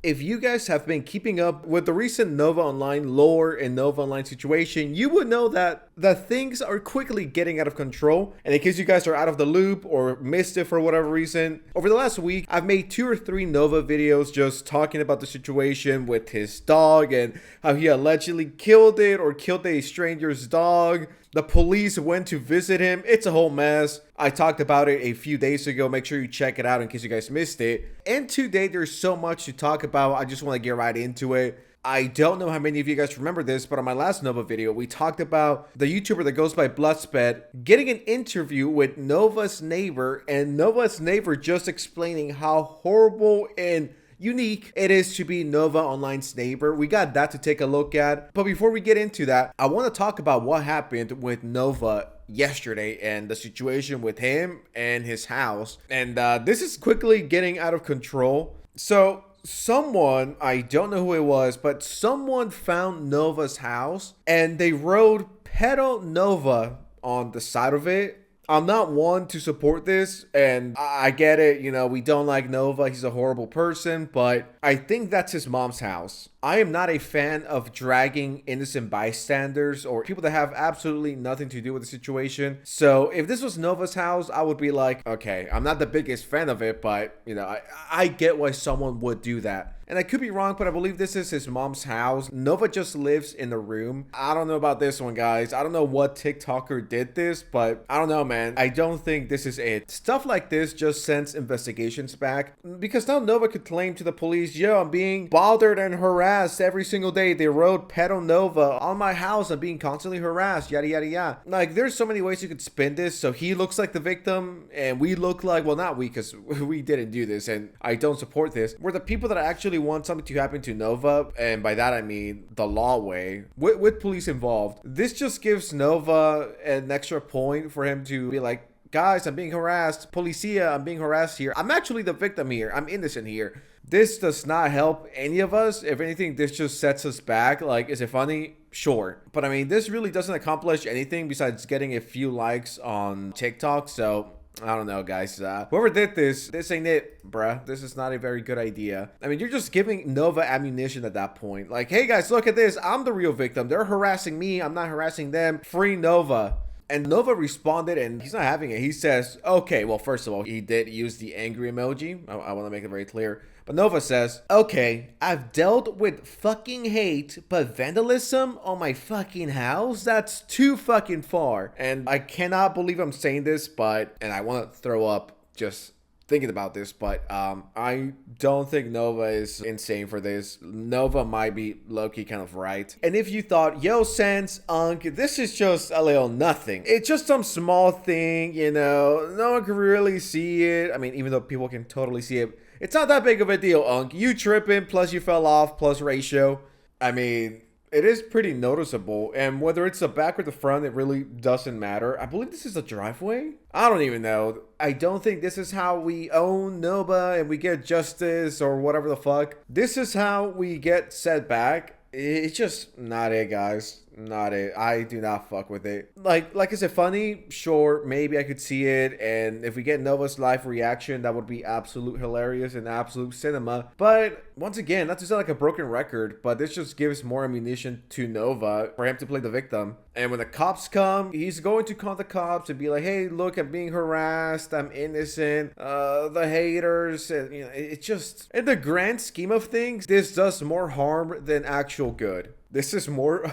If you guys have been keeping up with the recent Novaonline lore and Novaonline situation, you would know that things are quickly getting out of control. And in case you guys are out of the loop or missed it for whatever reason, over the last week, I've made 2 or 3 Nova videos just talking about the situation with his dog and how he allegedly killed it or killed a stranger's dog. The police went to visit him. It's a whole mess. I talked about it a few days ago. Make sure you check it out in case you guys missed it. And today there's so much to talk about. I just want to get right into it. I don't know how many of you guys remember this, but on my last Nova video, we talked about the YouTuber that goes by Bloodsped getting an interview with Nova's neighbor, and Nova's neighbor just explaining how horrible and unique it is to be Novaonline's neighbor. We got that to take a look at. But before we get into that, I want to talk about what happened with Nova yesterday and the situation with him and his house. And this is quickly getting out of control. So someone, I don't know who it was, but someone found Nova's house and they wrote Pedo Nova on the side of it. I'm not one to support this, and I get it, you know, we don't like Nova, he's a horrible person, but I think that's his mom's house. I am not a fan of dragging innocent bystanders or people that have absolutely nothing to do with the situation. So if this was Nova's house, I would be like, okay, I'm not the biggest fan of it, but, you know, I get why someone would do that. And I could be wrong, but I believe this is his mom's house. Nova just lives in the room. I don't know about this one, guys. I don't know what TikToker did this, but I don't know, man. I don't think this is it. Stuff like this just sends investigations back, because now Nova could claim to the police, yo, I'm being bothered and harassed every single day. They wrote Pedo Nova on my house. I'm being constantly harassed, yada, yada, yada. Like, there's so many ways you could spin this. So he looks like the victim and we look like, well, not we, because we didn't do this and I don't support this. We're the people that actually want something to happen to Nova, and by that I mean the law way, with police involved. This just gives Nova an extra point for him to be like, guys, I'm being harassed. Policia, I'm being harassed here. I'm actually the victim here. I'm innocent here. This does not help any of us. If anything, this just sets us back. Like, is it funny? Sure. But I mean, this really doesn't accomplish anything besides getting a few likes on TikTok. So I don't know, guys. Whoever did this ain't it, bruh. This is not a very good idea. I mean, you're just giving Nova ammunition at that point. Like, hey, guys, look at this. I'm the real victim. They're harassing me. I'm not harassing them. Free Nova. And Nova responded, and he's not having it. He says, okay, well, first of all, he did use the angry emoji. I want to make it very clear. But Nova says, okay, I've dealt with fucking hate, but vandalism on my fucking house? That's too fucking far. And I cannot believe I'm saying this, but, and I want to throw up just thinking about this, but I don't think Nova is insane for this. Nova might be low-key kind of right. And if you thought, yo, Sans, this is just a little nothing. It's just some small thing, you know, no one can really see it. I mean, even though people can totally see it, it's not that big of a deal, You tripping, plus you fell off, plus ratio. I mean, it is pretty noticeable, and whether it's the back or the front, it really doesn't matter. I believe this is a driveway. I don't even know. I don't think this is how we own Nova and we get justice or whatever the fuck. This is how we get set back. It's just not it, guys. Not it. I do not fuck with it. Like, is it funny? Sure, maybe I could see it. And if we get Nova's live reaction, that would be absolute hilarious and absolute cinema. But once again, not to sound like a broken record, but this just gives more ammunition to Nova for him to play the victim. And when the cops come, he's going to call the cops and be like, hey, look, I'm being harassed. I'm innocent. The haters. And, you know, it's just, in the grand scheme of things, this does more harm than actual good. This is more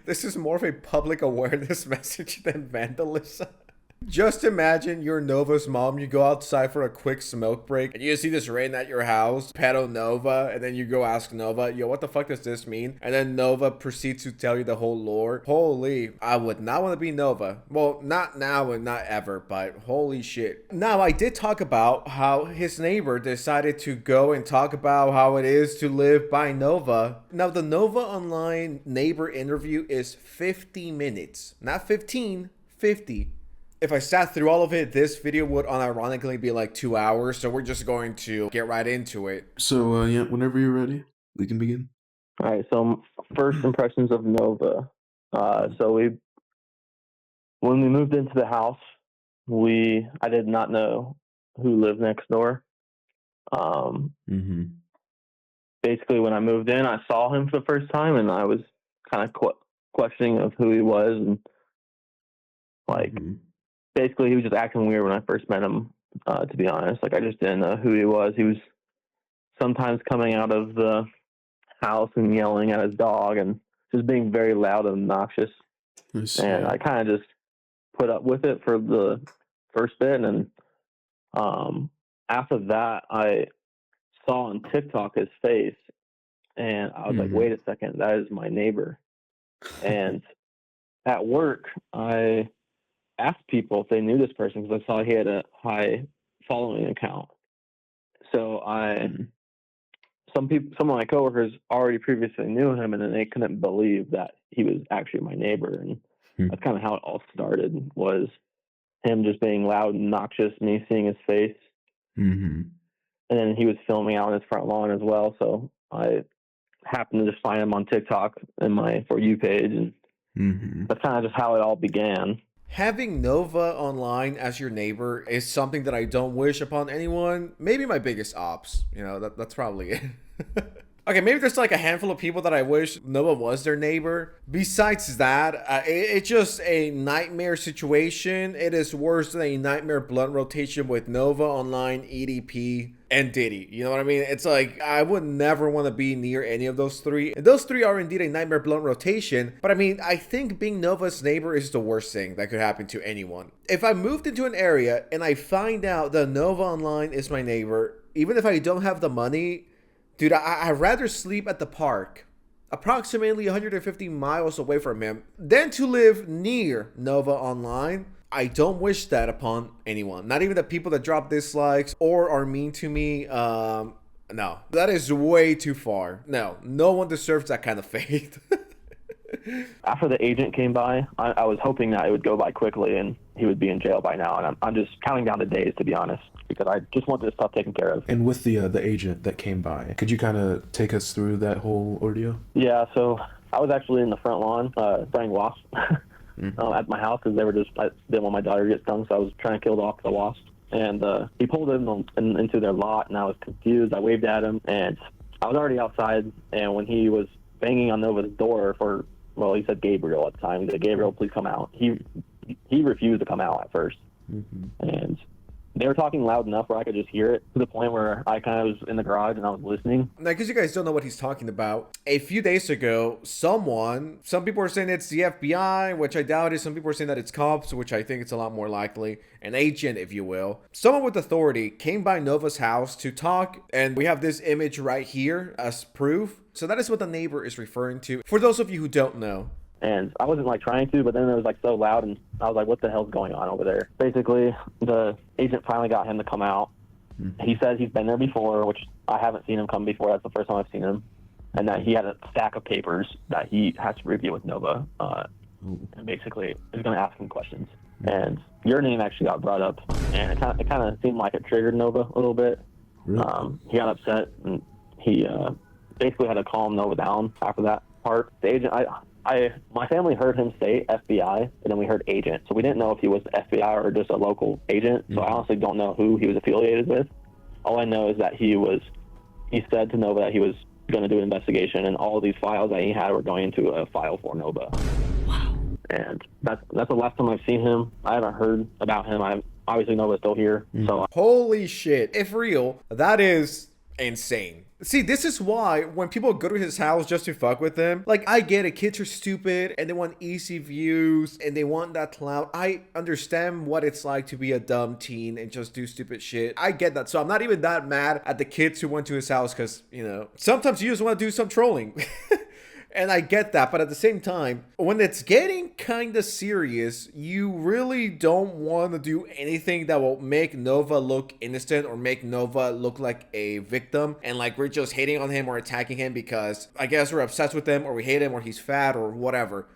this is more of a public awareness message than vandalism. Just imagine you're Nova's mom, you go outside for a quick smoke break, and you see this rain at your house, pedo Nova, and then you go ask Nova, yo, what the fuck does this mean? And then Nova proceeds to tell you the whole lore. Holy, I would not want to be Nova. Well, not now and not ever, but holy shit. Now, I did talk about how his neighbor decided to go and talk about how it is to live by Nova. Now, the Novaonline neighbor interview is 50 minutes. Not 15, 50. If I sat through all of it, this video would unironically be like 2 hours, so we're just going to get right into it. So, yeah, whenever you're ready, we can begin. All right, so first impressions of Nova. When we moved into the house, I did not know who lived next door. basically when I moved in, I saw him for the first time, and I was kind of questioning of who he was, and like basically he was just acting weird when I first met him. To be honest, like I just didn't know who he was. He was sometimes coming out of the house and yelling at his dog and just being very loud and obnoxious. And I kind of just put up with it for the first bit, and after that, I saw on TikTok his face, and I was like, "Wait a second, that is my neighbor." And at work, I asked people if they knew this person because I saw he had a high following account. So some of my coworkers already previously knew him, and then they couldn't believe that he was actually my neighbor. And that's kind of how it all started, was him just being loud and obnoxious, me seeing his face. And then he was filming out on his front lawn as well. So I happened to just find him on TikTok in my For You page. And that's kind of just how it all began. Having Novaonline as your neighbor is something that I don't wish upon anyone. Maybe my biggest ops. You know, that's probably it. Okay, maybe there's like a handful of people that I wish Nova was their neighbor. Besides that, it's just a nightmare situation. It is worse than a nightmare blunt rotation with Novaonline, EDP, and Diddy. You know what I mean? It's like, I would never want to be near any of those three. And those three are indeed a nightmare blunt rotation. But I mean, I think being Nova's neighbor is the worst thing that could happen to anyone. If I moved into an area and I find out that Novaonline is my neighbor, even if I don't have the money, dude, I'd rather sleep at the park, approximately 150 miles away from him, than to live near Novaonline. I don't wish that upon anyone. Not even the people that drop dislikes or are mean to me. No, that is way too far. No one deserves that kind of fate. After the agent came by, I was hoping that it would go by quickly and he would be in jail by now. And I'm just counting down the days, to be honest, because I just want this stuff taken care of. And with the agent that came by, could you kind of take us through that whole ordeal? Yeah, so I was actually in the front lawn spraying wasps at my house because I didn't want my daughter to get stung, so I was trying to kill off the wasps. And he pulled into their lot, and I was confused. I waved at him, and I was already outside. And when he was banging on Nova's door he said Gabriel at the time. He said, "Gabriel, please come out." He refused to come out at first. And they were talking loud enough where I could just hear it, to the point where I kind of was in the garage and I was listening. Now, because you guys don't know what he's talking about, a few days ago, some people are saying it's the FBI, which I doubt is. Some people are saying that it's cops, which I think it's a lot more likely. An agent, if you will. Someone with authority came by Nova's house to talk, and we have this image right here as proof. So that is what the neighbor is referring to, for those of you who don't know. And I wasn't trying to, but then it was so loud, and I was like, what the hell's going on over there? Basically, the agent finally got him to come out. He said he's been there before, which I haven't seen him come before. That's the first time I've seen him. And that he had a stack of papers that he has to review with Nova. And basically, he's going to ask him questions. And your name actually got brought up, and it kind of seemed like it triggered Nova a little bit. Really? He got upset, and he basically had to calm Nova down after that part. The agent, my family heard him say FBI, and then we heard agent. So we didn't know if he was the FBI or just a local agent. So I honestly don't know who he was affiliated with. All I know is that he said to Nova that he was going to do an investigation, and all of these files that he had were going into a file for Nova. Wow. And that's the last time I've seen him. I haven't heard about him. Obviously Nova's still here. So Holy shit. If real, that is insane. See, this is why when people go to his house just to fuck with him, I get it, kids are stupid and they want easy views and they want that clout. I understand what it's like to be a dumb teen and just do stupid shit. I get that. So I'm not even that mad at the kids who went to his house because, sometimes you just want to do some trolling. And I get that, but at the same time, when it's getting kind of serious, you really don't want to do anything that will make Nova look innocent or make Nova look like a victim, and we're just hating on him or attacking him because I guess we're obsessed with him or we hate him or he's fat or whatever.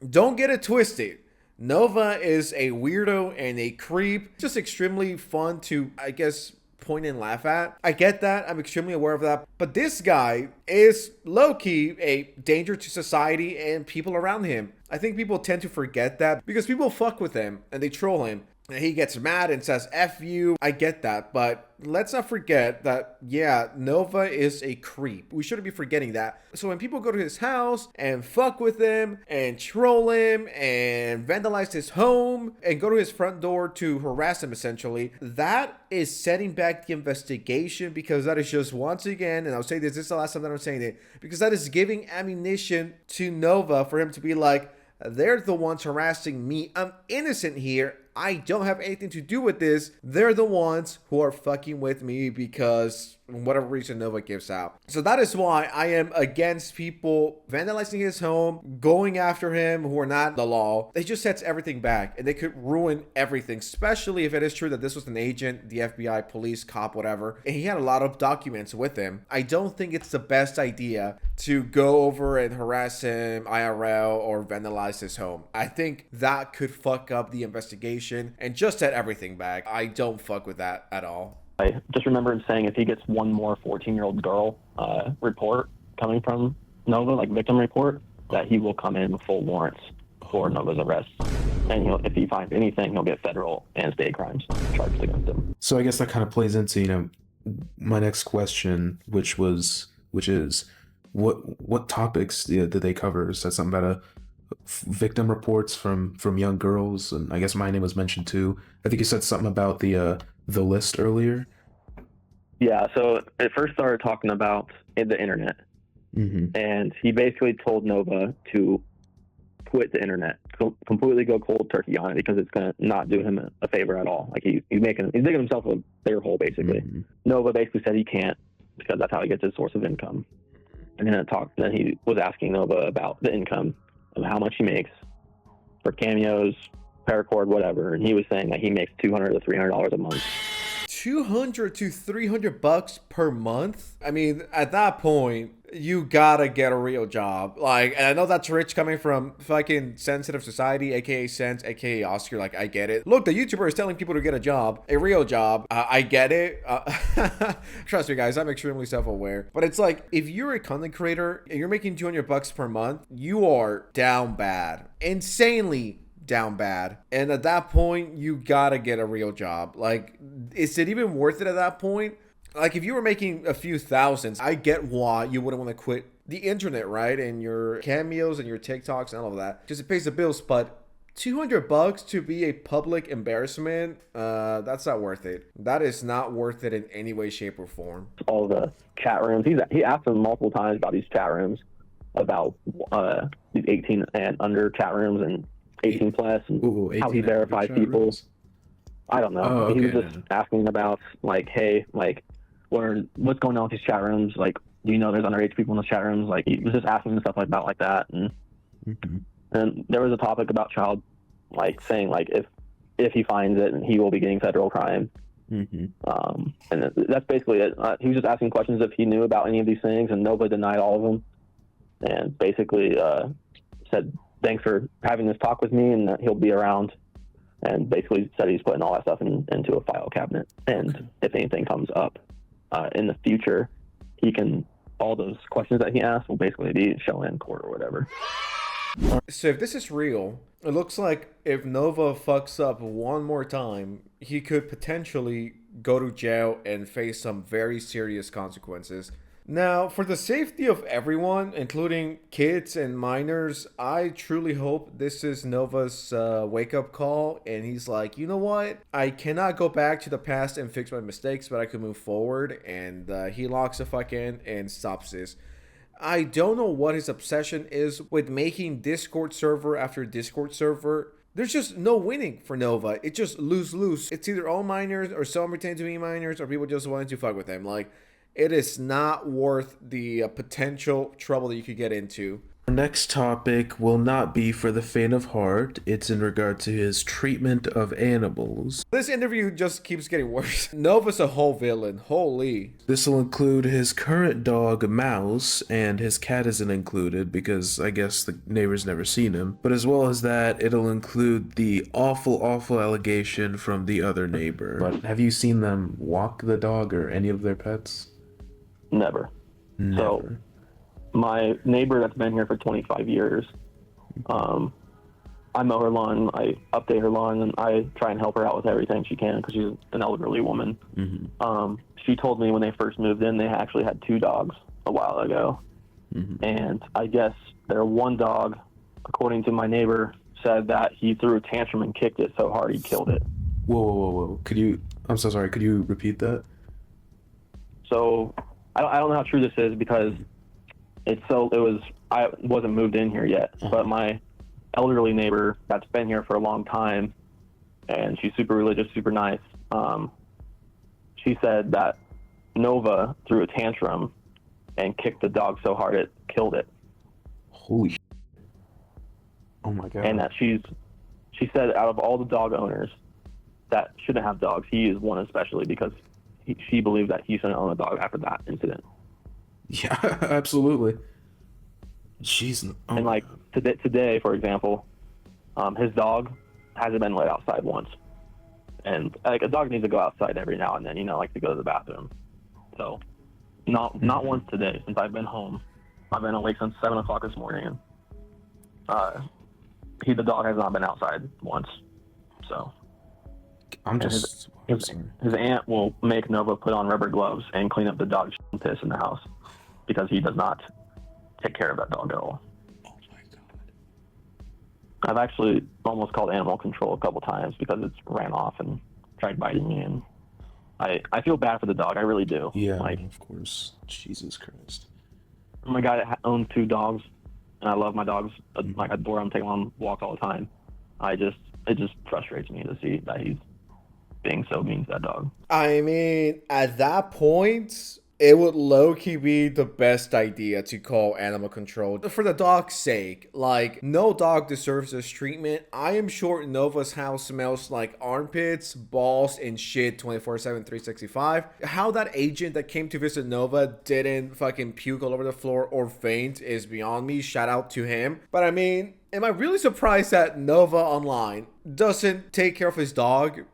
Don't get it twisted. Nova is a weirdo and a creep. Just extremely fun to, I guess, point and laugh at. I get that. I'm extremely aware of that. But this guy is low-key a danger to society and people around him. I think people tend to forget that because people fuck with him and they troll him. he gets mad and says F you. I get that, but let's not forget that, yeah, Nova is a creep. We shouldn't be forgetting that. So when people go to his house and fuck with him and troll him and vandalize his home and go to his front door to harass him, essentially, that is setting back the investigation, because that is just, once again, and I'll say this is the last time that I'm saying it, because that is giving ammunition to Nova for him to be like, they're the ones harassing me. I'm innocent here. I don't have anything to do with this. They're the ones who are fucking with me because whatever reason Nova gives out. So that is why I am against people vandalizing his home, going after him who are not the law. It just sets everything back and they could ruin everything, especially if it is true that this was an agent, the FBI, police, cop, whatever, and he had a lot of documents with him. I don't think it's the best idea to go over and harass him IRL or vandalize his home. I think that could fuck up the investigation and just set everything back. I don't fuck with that at all. I just remember him saying if he gets one more 14-year-old girl report coming from Nova, like victim report, that he will come in with full warrants for Nova's arrest. And if he finds anything, he'll get federal and state crimes charged against him. So I guess that kind of plays into, my next question, which is what topics did they cover? Is that something about victim reports from young girls? And I guess my name was mentioned too. I think you said something about the list earlier. Yeah, so it first started talking about the internet. Mm-hmm. And he basically told Nova to quit the internet, completely go cold turkey on it, because it's going to not do him a favor at all. Like he's digging himself a bigger hole, basically. Mm-hmm. Nova basically said he can't, because that's how he gets his source of income. And then he was asking Nova about the income of how much he makes for cameos, paracord, whatever. And he was saying that he makes $200 to $300 a month. $200 to $300 per month? I mean, at that point, you gotta get a real job. Like, and I know that's rich coming from fucking sensitive society, aka Sense, aka Oscar. Like, I get it. Look, the YouTuber is telling people to get a job, a real job. I get it. Trust me, guys, I'm extremely self-aware. But it's like, if you're a content creator and you're making $200 per month, you are down bad, insanely down bad. And at that point, you gotta get a real job. Like, is it even worth it at that point? Like, if you were making a few thousands, I get why you wouldn't want to quit the internet, right? And your cameos and your TikToks and all of that, because it pays the bills. But $200 to be a public embarrassment, that's not worth it. That is not worth it in any way, shape, or form. All the chat rooms. He asked them multiple times about these chat rooms, about these 18 and under chat rooms and 18 plus, and how he verifies people. Rooms. I don't know. Oh, okay. He was just asking about, like, hey, like, what's going on with these chat rooms? Like, do you know there's underage people in those chat rooms? Like, he was just asking stuff like that. And and there was a topic about child, like, saying, like, if he finds it, he will be getting federal crime. And that's basically it. He was just asking questions if he knew about any of these things, and Nova denied all of them. And basically said, thanks for having this talk with me, and that he'll be around. And basically said he's putting all that stuff into a file cabinet. And if anything comes up in the future, all those questions that he asked will basically be shown in court or whatever. So if this is real, it looks like if Nova fucks up one more time, he could potentially go to jail and face some very serious consequences. Now, for the safety of everyone, including kids and minors, I truly hope this is Nova's wake-up call, and he's like, you know what? I cannot go back to the past and fix my mistakes, but I can move forward, and he locks the fuck in and stops this. I don't know what his obsession is with making Discord server after Discord server. There's just no winning for Nova. It's just lose-lose. It's either all minors or some pretend to be minors, or people just wanting to fuck with him. Like, it is not worth the potential trouble that you could get into. Our next topic will not be for the faint of heart. It's in regard to his treatment of animals. This interview just keeps getting worse. Nova's a whole villain. Holy. This will include his current dog, Mouse, and his cat isn't included because I guess the neighbor's never seen him. But as well as that, it'll include the awful allegation from the other neighbor. But have you seen them walk the dog or any of their pets? Never. So my neighbor that's been here for 25 years, I mow her lawn, I update her lawn, and I try and help her out with everything she can because she's an elderly woman. Mm-hmm. She told me when they first moved in, they actually had 2 dogs a while ago. Mm-hmm. And I guess their one dog, according to my neighbor, said that he threw a tantrum and kicked it so hard he killed it. Whoa. I'm so sorry. Could you repeat that? So I don't know how true this is because I wasn't moved in here yet, but my elderly neighbor that's been here for a long time, and she's super religious, super nice. She said that Nova threw a tantrum and kicked the dog so hard it killed it. Holy shit. Oh my god. And that she said out of all the dog owners that shouldn't have dogs, he is one especially because she believed that he shouldn't own a dog after that incident. Yeah, absolutely. Jeez. Oh and like today, for example, his dog hasn't been let outside once. And like a dog needs to go outside every now and then, like to go to the bathroom. So not once today since I've been home. I've been awake since 7 o'clock this morning, and the dog has not been outside once. So his aunt will make Nova put on rubber gloves and clean up the dog's piss in the house because he does not take care of that dog at all. Oh my god. I've actually almost called animal control a couple times because it's ran off and tried biting me, and I feel bad for the dog. I really do. Yeah, like, of course. Jesus Christ. I'm a guy that owns 2 dogs, and I love my dogs. Like I adore them, take them on walks all the time. It just frustrates me to see that he's being so mean to that dog. I mean, at that point, it would low-key be the best idea to call animal control for the dog's sake. Like, no dog deserves this treatment. I am sure Nova's house smells like armpits, balls, and shit 24/7, 365. How that agent that came to visit Nova didn't fucking puke all over the floor or faint is beyond me. Shout out to him. But I mean, am I really surprised that Novaonline doesn't take care of his dog?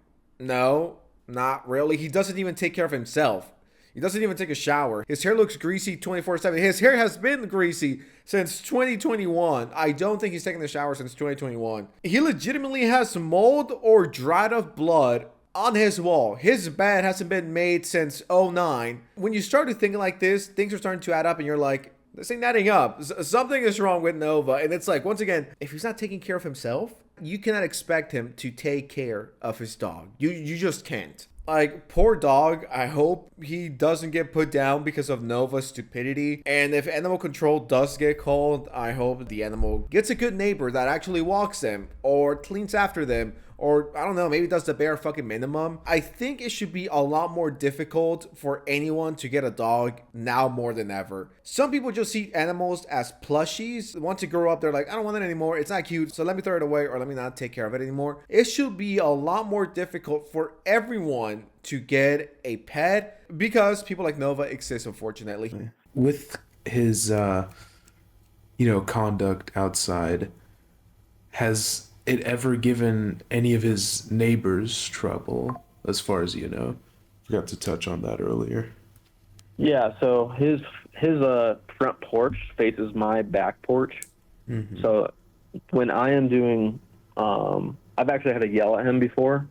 No, not really. He doesn't even take care of himself. He doesn't even take a shower. His hair looks greasy 24/7. His hair has been greasy since 2021. I don't think he's taken a shower since 2021. He legitimately has mold or dried up blood on his wall. His bed hasn't been made since 2009. When you start to think like this, things are starting to add up and you're like, this ain't adding up. Something is wrong with Nova. And it's like, once again, if he's not taking care of himself, you cannot expect him to take care of his dog. You just can't. Like, poor dog, I hope he doesn't get put down because of Nova's stupidity. And if animal control does get called, I hope the animal gets a good neighbor that actually walks them or cleans after them. Or, I don't know, maybe does the bare fucking minimum. I think it should be a lot more difficult for anyone to get a dog now more than ever. Some people just see animals as plushies. Once you grow up, they're like, I don't want it anymore. It's not cute, so let me throw it away or let me not take care of it anymore. It should be a lot more difficult for everyone to get a pet because people like Nova exist, unfortunately. With his, conduct outside, has it ever given any of his neighbors trouble, as far as you know? Forgot to touch on that earlier. Yeah, so his front porch faces my back porch. Mm-hmm. So when I am doing, I've actually had to yell at him before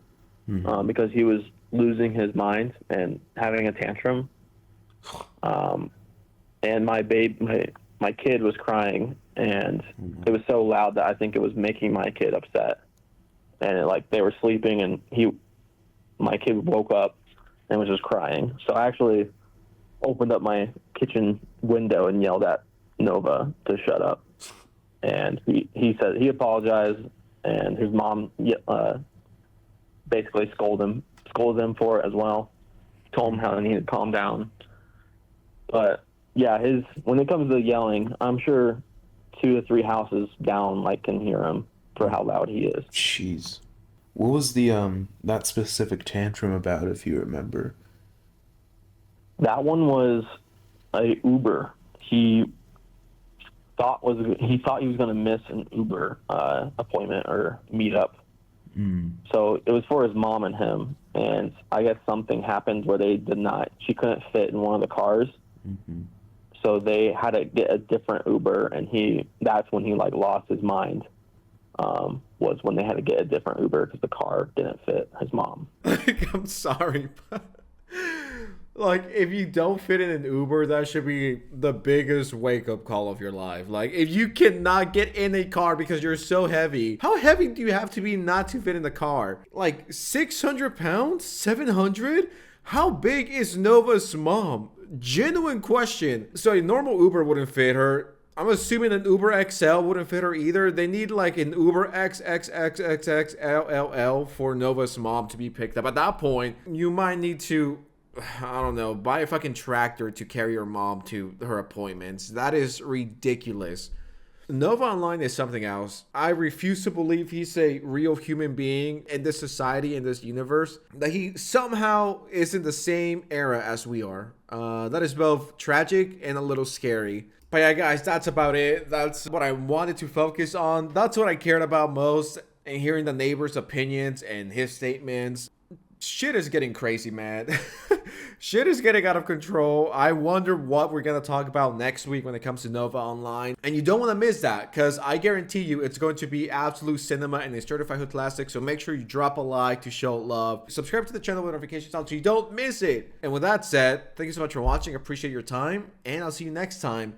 because he was losing his mind and having a tantrum. And my kid was crying, and it was so loud that I think it was making my kid upset. And they were sleeping, and my kid woke up and was just crying. So I actually opened up my kitchen window and yelled at Nova to shut up. And he said he apologized, and his mom basically scolded him for it as well. Told him how he needed to calm down. But yeah, when it comes to yelling, I'm sure 2 to 3 houses down can hear him for how loud he is. Jeez. What was the that specific tantrum about, if you remember? That one was a Uber. He thought he was going to miss an Uber appointment or meetup. So it was for his mom and him, and I guess something happened where she couldn't fit in one of the cars. Mm-hmm. So they had to get a different Uber, and that's when he lost his mind. was when they had to get a different Uber because the car didn't fit his mom. Like, I'm sorry, but like, if you don't fit in an Uber, that should be the biggest wake-up call of your life. Like, if you cannot get in a car because you're so heavy, how heavy do you have to be not to fit in the car? Like, 600 pounds? 700? How big is Nova's mom? Genuine question. So a normal Uber wouldn't fit her. I'm assuming an Uber XL wouldn't fit her either. They need like an Uber XXXXXLLL for Nova's mom to be picked up. At that point, you might need to, I don't know, buy a fucking tractor to carry your mom to her appointments. That is ridiculous. Novaonline is something else. I refuse to believe he's a real human being in this society, in this universe, that he somehow is in the same era as we are. That is both tragic and a little scary. But yeah, guys, that's about it. That's what I wanted to focus on. That's what I cared about most. And hearing the neighbor's opinions and his statements. Shit is getting crazy, man. Shit is getting out of control. I wonder what we're going to talk about next week when it comes to Novaonline. And you don't want to miss that, because I guarantee you it's going to be absolute cinema and a certified hood classic. So make sure you drop a like to show love. Subscribe to the channel with notifications on so you don't miss it. And with that said, thank you so much for watching. I appreciate your time. And I'll see you next time